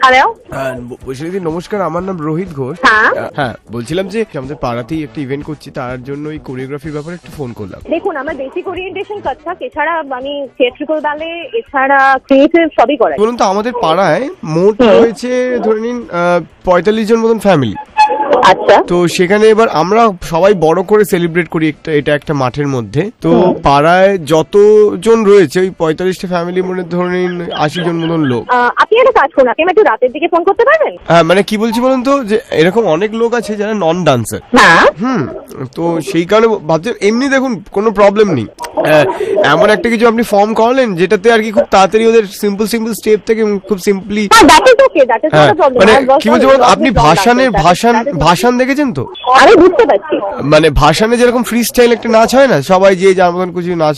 Hello, Vaishali নমস্কার, আমার নাম রোহিত ঘোষ। হ্যাঁ, বলছিলাম যে আমাদের পাড়াতেই একটা ইভেন্ট করছি, তার জন্য এই কোরিওগ্রাফির ব্যাপারে একটু ফোন করলাম। দেখুন, আমার বেসিক ওরিয়েন্টেশন কত্থক, এছাড়া আমি থিয়েট্রিক্যাল ব্যালে, এছাড়া ক্রিয়েটিভ সবই করাই। বলুন তো, আমাদের পাড়ায় মোট রয়েছে ধরে নিন 45 জন মতন ফ্যামিলি। আচ্ছা, তো সেখানে এবার আমরা সবাই বড় করে সেলিব্রেট করি এটা একটা মাঠের মধ্যে। তো পাড়ায় যতজন রয়েছে ওই 45টা ফ্যামিলির মধ্যে ধরে নিন 80 জন মতন লোক। আপনি একটা কাজ করুন, আপনি একটু রাতের দিকে ফোন করতে পারবেন? হ্যাঁ, মানে কি বলছি বলুন তো, যে এরকম অনেক লোক আছে যারা নন ডান্সার। হ্যাঁ, তো সেই কারণে ভাবছি, এমনি দেখুন কোনো প্রবলেম নেই, এমন একটা কিছু আপনি ফর্ম করলেন যেটাতে আর কি খুব তাড়াতাড়ি ওদের সিম্পল স্টেপ থেকে খুব সিম্পলি। মানে কি বলছি বলুন, আপনি ভাষণ দেখেছেন তো? আমি বুঝতে পারছি, মানে ভাষণে যেরকম ফ্রি স্টাইল একটা নাচ হয় না, সবাই যে যার মতন কিছু নাচ।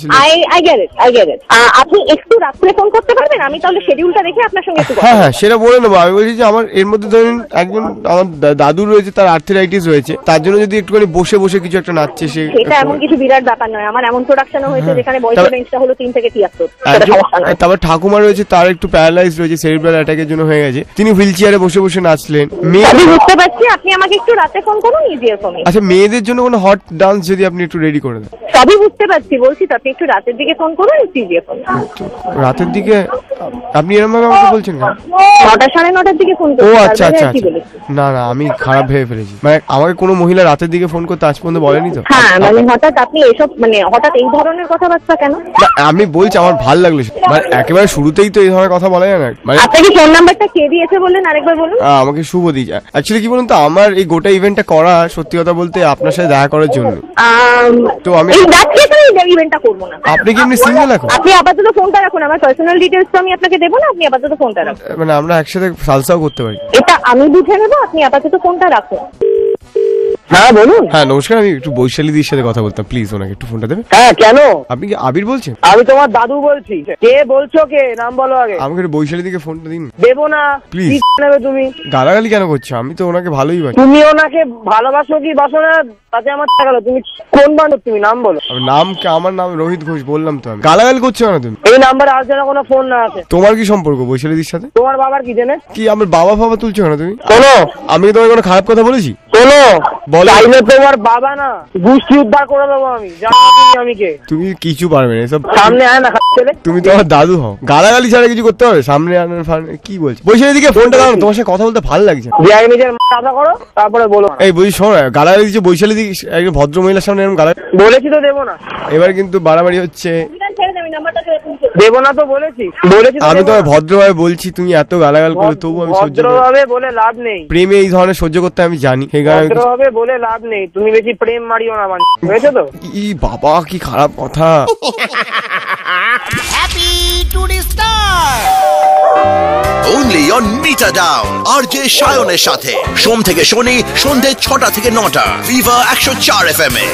I get it. আপনি একটু রাত্রে ফোন করতে পারবেন? আমি তাহলে শিডিউলটা দেখে আপনার সঙ্গে একটু হ্যাঁ সেটা বলে নেবো। আমি বলছি যে আমার এর মধ্যে ধরুন একজন আমার দাদু রয়েছে, তার আর্থ্রাইটিস রয়েছে, তার জন্য যদি একটুখানি বসে কিছু একটা নাচছে, সেটা এমন কিছু বিরাট ব্যাপার নয়। আমার এমন প্রোডাকশনও হয়েছে যেখানে বয়সের রেঞ্জটা হলো 3 থেকে 73। তারপর ঠাকুমা রয়েছে, তার একটু প্যারালাইজ রয়েছে, সেরিব্রাল অ্যাটাকের জন্য হয়ে গেছে, তিনি হুইল চেয়ারে বসে নাচলেন। আমি বুঝতে পারছি, আপনি আমাকে একটু রাতে ফোন করুন, ইজিয়ার ফর মি। আচ্ছা, মেয়েদের জন্য কোনো হট ডান্স যদি আপনি একটু রেডি করে দেন। সবই বুঝতে পারছি, বলছি তো আপনি একটু রাতের দিকে ফোন করুন, ইজিয়ার ফর মি। রাতের দিকে আপনি এরকম ভাবে আমাকে বলছেন কেন? 9টা 9:30 দিকে ফোন করুন। ও আচ্ছা, না আমি খারাপ ভেবে ফেলেছি। মানে আমাকে কোনো মহিলা রাতের দিকে ফোন করতে আজ পর্যন্ত বলেনি তো। হ্যাঁ, মানে হঠাৎ আপনি এসব, মানে হঠাৎ এই ধরনের কথাবার্তা কেন? আমি বলছি আমার ভাল লাগলো, মানে একেবারে শুরুতেই তো এই ধরনের কথা বলা যায় না। মানে আপনাকে ফোন নাম্বারটা কে দিয়েছে বললেন, আরেকবার বলুন। আমাকে শুভ দিয়েছে। অ্যাকচুয়ালি কি বলুন তো, আমার এই গোটা ইভেন্টটা করা সত্যি কথা বলতে আপনার সাথে দেখা করার জন্য। তো আমি এই ইভেন্টটা করব না। আপনি কি এমনি সিঙ্গেল এখন? আপনি আপাতত ফোনটা রাখুন, আমার পার্সোনাল ডিটেইলস তো আমি আপনাকে দেব না, আপনি আপাতত ফোনটা রাখুন। মানে আমরা একসাথে সালসাও করতে পারি। এটা আমি বুঝে নেব, আপনি আপাতত ফোনটা রাখুন। হ্যাঁ বলুন। হ্যাঁ নমস্কার, আমি একটু বৈশালীদির সাথে কথা বলতাম, প্লিজ ওনাকে একটু ফোনটা দেবেন। হ্যাঁ কেন? আপনি কি আবির বলছেন? আমি তোমার দাদু বলছি। কে বলছো, কে নাম বলো আগে। আমাকে একটু বৈশালীদিকে ফোনটা দিন। দেবো না, প্লিজ। নেবে তুমি? গালাগালি কেন করছো? আমি তো ওনাকে ভালোই বাসি। তুমি ওনাকে ভালোবাসো কি বাসো না তাতে আমার টাকা গেল। তুমি কোন বান্ধব, তুমি নাম বলো। আমার নাম রোহিত ঘোষ, বললাম তো। আমি গালাগালি করছো কেন তুমি? এই নাম্বারে আর যেন কোনো ফোন না আসে। তোমার কি সম্পর্ক বৈশালীদির সাথে? তোমার বাবার কি জেনে? কি আমার বাবা তুলছো কেন তুমি? শোনো, আমি তোমার কোনো খারাপ কথা বলেছি? শোনো, বলো। চাইলে তোমার বাবা না গোষ্ঠী উদ্ধার করে দেবো আমি। জানো তুমি আমি কে? তুমি কিছু পারবে না এসব। সামনে আয় না ছেলে। তুমি তো আমার দাদু হও, গালাগালি ছাড়া কিছু করতে হবে? সামনে কি বলছো? বৈশালীদিকে ফোনটা দাও, তোমার সাথে কথা বলতে ভালো লাগছে। নিজের মাথা করো, তারপরে বলো। এই বলছি শোনো, গালাগালি দিচ্ছে বৈশালীদি, একজন ভদ্র মহিলার সামনে এরকম গালাগালি বলেছি তো দেবো না। এবার কিন্তু বাড়াবাড়ি হচ্ছে। দেবো না তো বলেছি। আমি তো ভদ্রভাবে বলছি, তুমি এত গালাগাল করলে তবু আমি সহ্য করি। ভদ্রভাবে বলে লাভ নেই। প্রেমে এই ধরনের সহ্য করতে আমি জানি। ভদ্রভাবে বলে লাভ নেই, তুমি বেশি প্রেম মারিও না, বুঝেছো তো? ই বাবা, কি খারাপ কথা। Happy today star only on Meter Down RJ সায়নের সাথে সোম থেকে শনি সন্ধ্যে 6টা থেকে 9টা Viva 104 FM এ।